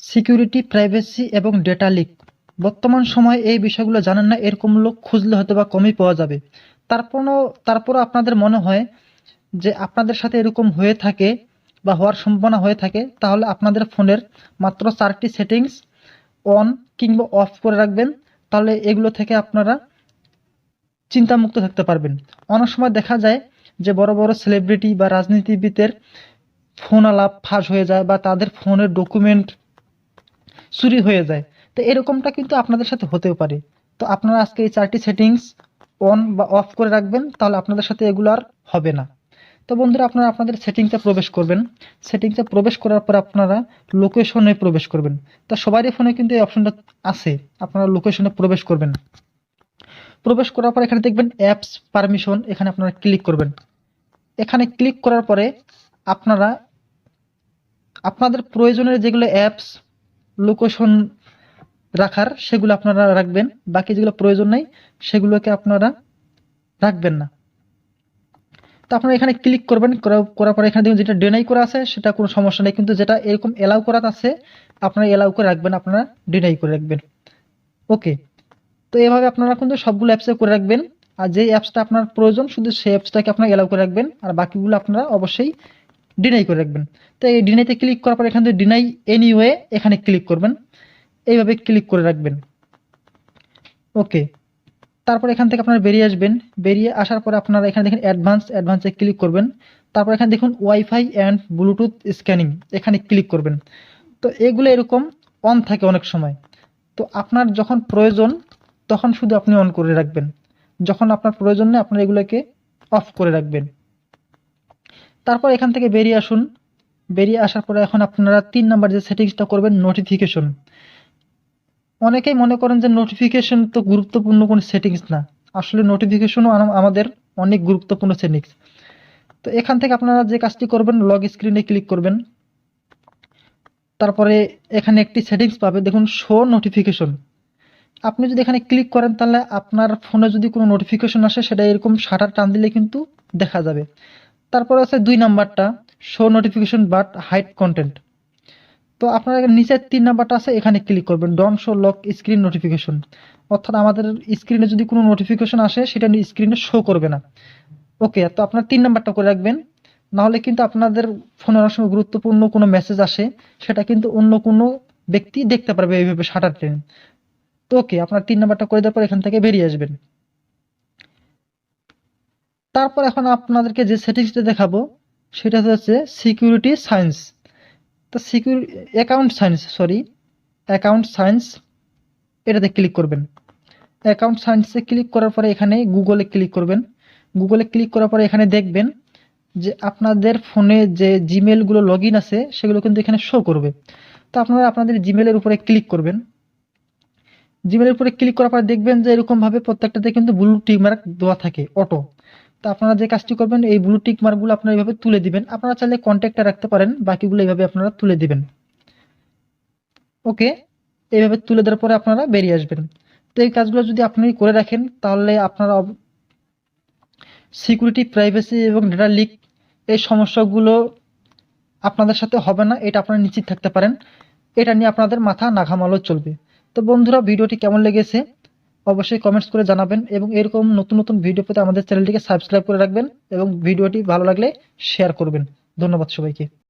Security, privacy এবং data leak. বর্তমান সময়ে এই বিষয়গুলো জানেন না এরকম লোক খুঁজলে হয়তো বা কমই পাওয়া যাবে। তারপরও আপনাদের মনে হয় যে আপনাদের সাথে এরকম হয়ে থাকে বা হওয়ার সম্ভাবনা হয়ে থাকে, তাহলে আপনাদের ফোনের মাত্র 4টি সেটিংস অন কিংবা অফ করে রাখবেন। তাহলে এগুলো থেকে আপনারা চিন্তামুক্ত থাকতে পারবেন। অনেক সময় দেখা যায় যে বড় বড় সেলিব্রিটি বা রাজনীতিবিদের ফোন আলাপ ফাঁস হয়ে যায় বা তাদের ফোনের ডকুমেন্ট চুরি হয়ে যায়। তো এরকমটা কিন্তু আপনাদের সাথে হতেও পারে। তো আপনারা আজকে এই 4টি সেটিংস অন বা অফ করে রাখবেন, তাহলে আপনাদের সাথে এগুলো আর হবে না। তো বন্ধুরা, আপনারা আপনাদের সেটিংসে প্রবেশ করবেন। সেটিংসে প্রবেশ করার পর আপনারা লোকেশনে প্রবেশ করবেন। তো সবারই ফোনে কিন্তু এই অপশনটা আছে, আপনারা লোকেশনে প্রবেশ করবেন। প্রবেশ করার পর এখানে দেখবেন অ্যাপস পারমিশন, এখানে আপনারা ক্লিক করবেন। এখানে ক্লিক করার পরে আপনারা আপনাদের প্রয়োজনের যেগুলো অ্যাপস লোকেশন রাখার সেগুলো আপনারা রাখবেন, বাকি যেগুলো প্রয়োজন নেই সেগুলোকে আপনারা রাখবেন না। তো আপনারা এখানে ক্লিক করবেন, করার পরে এখানে দেখুন যেটা ডিনাই করা আছে সেটা কোনো সমস্যা নেই, কিন্তু যেটা এরকম এলাউ করা আছে আপনারা এলাউ করে রাখবেন, আপনারা ডিনাই করে রাখবেন। ওকে, তো এভাবে আপনারা কিন্তু সবগুলো অ্যাপসে করে রাখবেন। আর যে অ্যাপসটা আপনার প্রয়োজন শুধু সেই অ্যাপসটাকে আপনারা এলাউ করে রাখবেন, আর বাকিগুলো আপনারা অবশ্যই ডিনাই করে রাখবেন। তো এই ডিনাইতে ক্লিক করার পর এখান থেকে ডিনাই এনিওয়ে এখানে ক্লিক করবেন, এইভাবে ক্লিক করে রাখবেন। ওকে, তারপর এখান থেকে আপনারা বেরিয়ে আসবেন। বেরিয়ে আসার পরে আপনারা এখানে দেখেন অ্যাডভান্সে ক্লিক করবেন। তারপর এখানে দেখুন ওয়াইফাই অ্যান্ড ব্লুটুথ স্ক্যানিং, এখানে ক্লিক করবেন। তো এগুলো এরকম অন থাকে অনেক সময়। তো আপনার যখন প্রয়োজন তখন শুধু আপনি অন করে রাখবেন, যখন আপনার প্রয়োজন নেই আপনারা এগুলোকে অফ করে রাখবেন। তারপর এখান থেকে বেরিয়ে আসুন। বেরিয়ে আসার পরে এখন আপনারা 3 নাম্বার যে সেটিংসটা করবেন, নোটিফিকেশন। অনেকেই মনে করেন যে নোটিফিকেশন তো গুরুত্বপূর্ণ কোনো সেটিংস না, আসলে নোটিফিকেশনও আমাদের অনেক গুরুত্বপূর্ণ সেটিংস। তো এখান থেকে আপনারা যে কাজটি করবেন, লগ স্ক্রিনে ক্লিক করবেন। তারপরে এখানে একটি সেটিংস পাবে, দেখুন শো নোটিফিকেশন। আপনি যদি এখানে ক্লিক করেন তাহলে আপনার ফোনে যদি কোনো নোটিফিকেশন আসে সেটা এরকম শাটার টান দিলে কিন্তু দেখা যাবে। তারপরে আছে 2 নাম্বারটা, show notification but hide content. তো আপনারা নিচের 3 নাম্বারটা আছে এখানে ক্লিক করবেন, don't show lock screen notification. অর্থাৎ আমাদের স্ক্রিনে যদি কোনো নোটিফিকেশন আসে সেটা স্ক্রিনে শো করবে না। ওকে, তো আপনার 3 নাম্বারটা করে রাখবেন, নাহলে কিন্তু আপনাদের ফোনে অনেক সময় গুরুত্বপূর্ণ কোনো মেসেজ আসে সেটা কিন্তু অন্য কোনো ব্যক্তি দেখতে পারবে এইভাবে শাটার টেনে। তো ওকে, আপনার 3 নাম্বারটা করে দেওয়ার পর এখান থেকে বেরিয়ে আসবেন। তারপর এখন আপনাদেরকে যে সেটিংসটা দেখাবো সেটা হচ্ছে সিকিউরিটি সায়েন্স। তো অ্যাকাউন্ট সায়েন্স এটাতে ক্লিক করবেন। অ্যাকাউন্ট সায়েন্সে ক্লিক করার পরে এখানে গুগলে ক্লিক করবেন। গুগলে ক্লিক করার পরে এখানে দেখবেন যে আপনাদের ফোনে যে জিমেলগুলো লগ ইন আছে সেগুলো কিন্তু এখানে শো করবে। তো আপনারা আপনাদের জিমেলের উপরে ক্লিক করবেন। জিমেলের উপরে ক্লিক করার পরে দেখবেন যে এরকমভাবে প্রত্যেকটাতে কিন্তু ব্লু টিক মার্ক দেওয়া থাকে অটো। তো আপনারা যে কাজটি করবেন, এই ব্লু টিক মার্কগুলো আপনারা এইভাবে তুলে দিবেন। আপনারা চাইলে কন্ট্যাক্টে রাখতে পারেন, বাকিগুলো এইভাবে আপনারা তুলে দিবেন। ওকে, এইভাবে তুলে দেওয়ার পরে আপনারা বেরিয়ে আসবেন। তো এই কাজগুলো যদি আপনি করে রাখেন তাহলে আপনারা সিকিউরিটি, প্রাইভেসি এবং ডেটা লিক এই সমস্যাগুলো আপনাদের সাথে হবে না, এটা আপনারা নিশ্চিত থাকতে পারেন। এটা নিয়ে আপনাদের মাথা না ঘামালেও চলবে। তো বন্ধুরা, ভিডিওটি কেমন লেগেছে অবশ্যই কমেন্টস করে জানাবেন, এবং এরকম নতুন নতুন ভিডিও পেতে আমাদের চ্যানেলটিকে সাবস্ক্রাইব করে রাখবেন এবং ভিডিওটি ভালো লাগলে শেয়ার করবেন। ধন্যবাদ সবাইকে।